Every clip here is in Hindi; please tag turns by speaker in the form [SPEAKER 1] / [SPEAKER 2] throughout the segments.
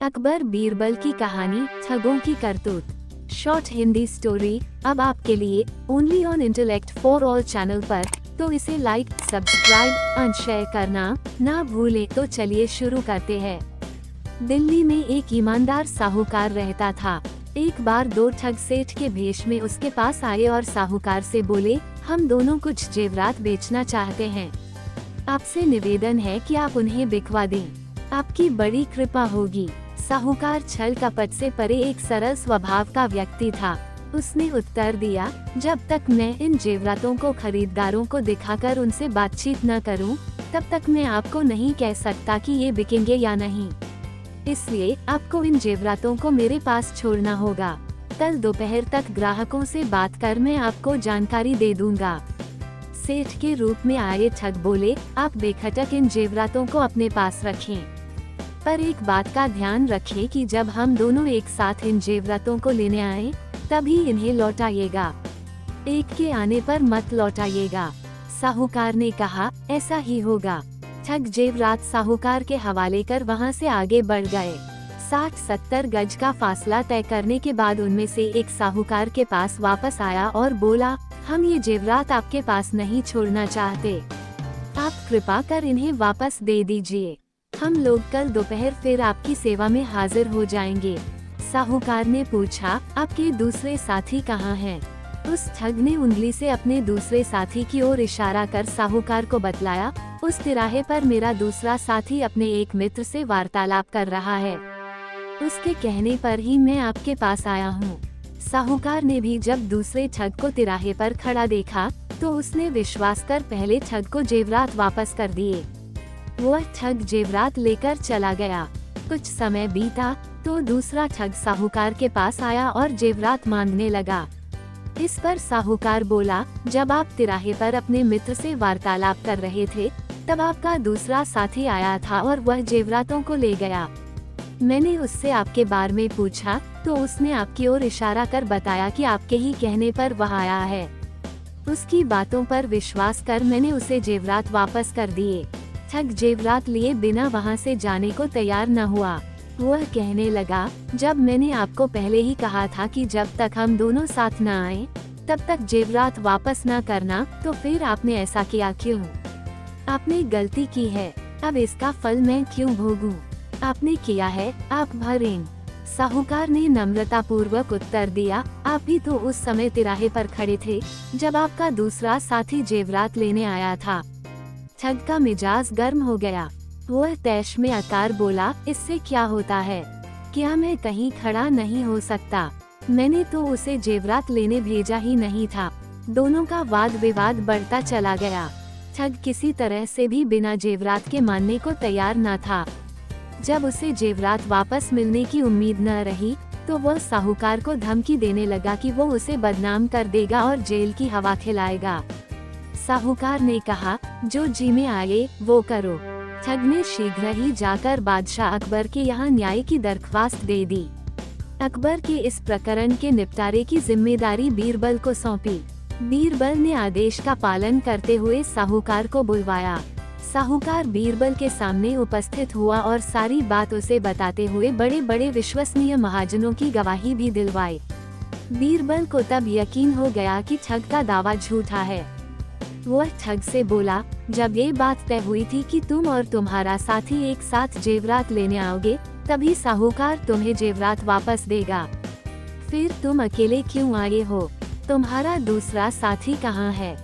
[SPEAKER 1] अकबर बीरबल की कहानी, ठगों की करतूत। शॉर्ट हिंदी स्टोरी अब आपके लिए only on intellect for all channel पर। तो इसे लाइक, सब्सक्राइब और शेयर करना ना भूलें। तो चलिए शुरू करते हैं। दिल्ली में एक ईमानदार साहूकार रहता था। एक बार दो ठग सेठ के भेष में उसके पास आए और साहूकार से बोले, हम दोनों कुछ जेवरात बेचना चाहते हैं। आपसे निवेदन है कि आप उन्हें बिकवा दें, आपकी बड़ी कृपा होगी। साहूकार छल कपट से परे एक सरल स्वभाव का व्यक्ति था। उसने उत्तर दिया, जब तक मैं इन जेवरातों को खरीदारों को दिखाकर उनसे बातचीत न करूं, तब तक मैं आपको नहीं कह सकता कि ये बिकेंगे या नहीं। इसलिए आपको इन जेवरातों को मेरे पास छोड़ना होगा। कल दोपहर तक ग्राहकों से बात कर मैं आपको जानकारी दे दूंगा। सेठ के रूप में आए ठग बोले, आप बेखटक इन जेवरातों को अपने पास रखें, पर एक बात का ध्यान रखें कि जब हम दोनों एक साथ इन जेवरातों को लेने आए, तभी इन्हें लौटाइएगा, एक के आने पर मत लौटाइएगा। साहूकार ने कहा, ऐसा ही होगा। ठग जेवरात साहूकार के हवाले कर वहां से आगे बढ़ गए। 60-70 गज का फासला तय करने के बाद उनमें से एक साहूकार के पास वापस आया और बोला, हम ये जेवरात आपके पास नहीं छोड़ना चाहते, आप कृपा कर इन्हें वापस दे दीजिए। हम लोग कल दोपहर फिर आपकी सेवा में हाजिर हो जाएंगे। साहूकार ने पूछा, आपके दूसरे साथी कहाँ हैं? उस ठग ने उंगली से अपने दूसरे साथी की ओर इशारा कर साहूकार को बतलाया, उस तिराहे पर मेरा दूसरा साथी अपने एक मित्र से वार्तालाप कर रहा है, उसके कहने पर ही मैं आपके पास आया हूँ। साहूकार ने भी जब दूसरे ठग को तिराहे पर खड़ा देखा, तो उसने विश्वास कर पहले ठग को जेवरात वापस कर दिए। वह ठग जेवरात लेकर चला गया। कुछ समय बीता तो दूसरा ठग साहूकार के पास आया और जेवरात मांगने लगा। इस पर साहूकार बोला, जब आप तिराहे पर अपने मित्र से वार्तालाप कर रहे थे, तब आपका दूसरा साथी आया था और वह जेवरातों को ले गया। मैंने उससे आपके बारे में पूछा, तो उसने आपकी ओर इशारा कर बताया कि आपके ही कहने पर वह आया है। उसकी बातों पर विश्वास कर मैंने उसे जेवरात वापस कर दिए। ठग जेवरात लिए बिना वहां से जाने को तैयार न हुआ। वह कहने लगा, जब मैंने आपको पहले ही कहा था कि जब तक हम दोनों साथ न आए, तब तक जेवरात वापस न करना, तो फिर आपने ऐसा किया क्यों? आपने गलती की है, अब इसका फल मैं क्यों भोगूं? आपने किया है, आप भरें। साहूकार ने नम्रता पूर्वक उत्तर दिया, आप ही तो उस समय तिराहे पर खड़े थे, जब आपका दूसरा साथी जेवरात लेने आया था। ठग का मिजाज गर्म हो गया। वह तैश में आकर बोला, इससे क्या होता है? क्या मैं कहीं खड़ा नहीं हो सकता? मैंने तो उसे जेवरात लेने भेजा ही नहीं था। दोनों का वाद विवाद बढ़ता चला गया। ठग किसी तरह से भी बिना जेवरात के मानने को तैयार न था। जब उसे जेवरात वापस मिलने की उम्मीद न रही, तो वह साहूकार को धमकी देने लगा कि वो उसे बदनाम कर देगा और जेल की हवा खिलाएगा। साहूकार ने कहा, जो जी में आए वो करो। ठग ने शीघ्र ही जाकर बादशाह अकबर के यहाँ न्याय की दरख्वास्त दे दी। अकबर के इस प्रकरण के निपटारे की जिम्मेदारी बीरबल को सौंपी। बीरबल ने आदेश का पालन करते हुए साहूकार को बुलवाया। साहूकार बीरबल के सामने उपस्थित हुआ और सारी बात उसे बताते हुए बड़े बड़े विश्वसनीय महाजनों की गवाही भी दिलवाई। बीरबल को तब यकीन हो गया कि ठग का दावा झूठा है। वह ठग से बोला, जब ये बात तय हुई थी कि तुम और तुम्हारा साथी एक साथ जेवरात लेने आओगे, तभी साहूकार तुम्हें जेवरात वापस देगा। फिर तुम अकेले क्यों आए हो? तुम्हारा दूसरा साथी कहाँ है?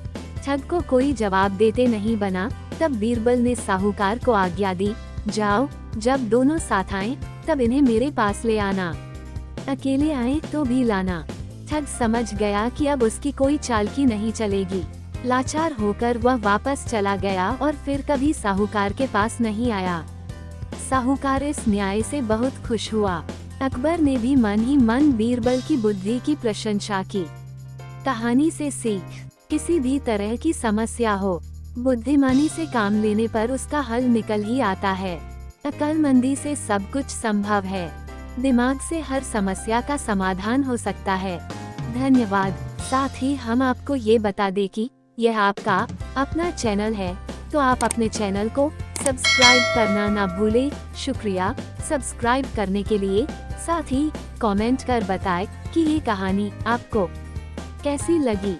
[SPEAKER 1] ठग को कोई जवाब देते नहीं बना। तब बीरबल ने साहूकार को आज्ञा दी, जाओ, जब दोनों साथ आए, तब इन्हें मेरे पास ले आना, अकेले आए तो भी लाना। ठग समझ गया कि अब उसकी कोई चालकी नहीं चलेगी। लाचार होकर वह वापस चला गया और फिर कभी साहूकार के पास नहीं आया। साहूकार इस न्याय से बहुत खुश हुआ। अकबर ने भी मन ही मन बीरबल की बुद्धि की प्रशंसा की। कहानी से सीख, किसी भी तरह की समस्या हो, बुद्धिमानी से काम लेने पर उसका हल निकल ही आता है। अक्लमंदी से सब कुछ संभव है। दिमाग से हर समस्या का समाधान हो सकता है। धन्यवाद। साथ ही हम आपको ये बता दें कि यह आपका अपना चैनल है, तो आप अपने चैनल को सब्सक्राइब करना ना भूले। शुक्रिया सब्सक्राइब करने के लिए। साथ ही कमेंट कर बताएं कि ये कहानी आपको कैसी लगी।